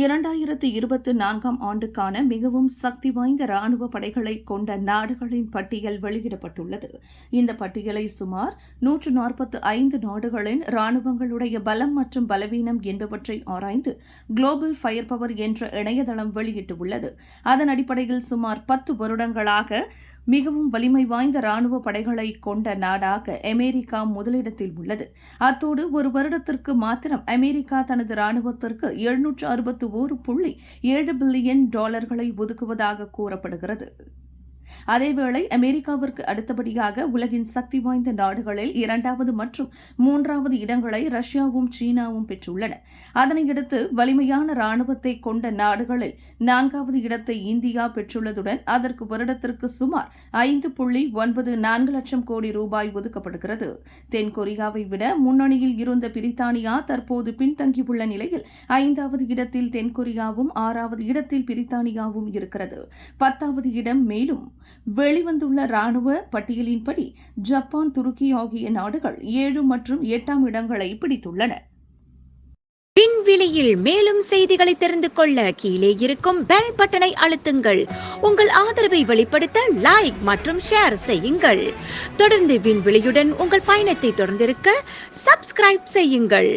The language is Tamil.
2024ஆம் ஆண்டுக்கான மிகவும் சக்தி வாய்ந்த ராணுவ படைகளை கொண்ட நாடுகளின் பட்டியல் வெளியிடப்பட்டுள்ளது. இந்த பட்டியலை சுமார் 145 நாடுகளின் ராணுவங்களுடைய பலம் மற்றும் பலவீனம் என்பவற்றை ஆராய்ந்து குளோபல் ஃபயர் பவர் என்ற இணையதளம் வெளியிட்டுள்ளது. அதன் அடிப்படையில் சுமார் 10 வருடங்களாக மிகவும் வலிமை வாய்ந்த ராணுவ படைகளை கொண்ட நாடாக அமெரிக்கா முதலிடத்தில் உள்ளது. அத்தோடு ஒரு வருடத்திற்கு மாத்திரம் அமெரிக்கா தனது ராணுவத்திற்கு $761.7 பில்லியன் ஒதுக்குவதாக கூறப்படுகிறது. அதேவேளை அமெரிக்காவிற்கு அடுத்தபடியாக உலகின் சக்தி வாய்ந்த நாடுகளில் 2வது மற்றும் 3வது இடங்களை ரஷ்யாவும் சீனாவும் பெற்றுள்ளன. அதனையடுத்து வலிமையான ராணுவத்தை கொண்ட நாடுகளில் 4வது இடத்தை இந்தியா பெற்றுள்ளதுடன் அதற்கு வருடத்திற்கு சுமார் $5.94 லட்சம் கோடி ஒதுக்கப்படுகிறது. தென்கொரியாவை விட முன்னணியில் இருந்த பிரித்தானியா தற்போது பின்தங்கியுள்ள நிலையில் 5வது இடத்தில் தென்கொரியாவும் 6வது இடத்தில் பிரித்தானியாவும் இருக்கிறது. 10வது இடம் மேலும் வெளிவந்துள்ள ராணுவ பட்டியலின்படி ஜப்பான், துருக்கி ஆகிய நாடுகள் 7 மற்றும் 8ஆம் இடங்களை பிடித்துள்ளன. விண்வெளியில் மேலும் செய்திகளை தெரிந்து கொள்ள கீழே இருக்கும் பெல் பட்டனை அழுத்துங்கள். உங்கள் ஆதரவை வெளிப்படுத்த லைக் மற்றும் ஷேர் செய்யுங்கள். தொடர்ந்து விண்வெளியுடன் உங்கள் பயணத்தை தொடர்ந்திருக்க சப்ஸ்கிரைப் செய்யுங்கள்.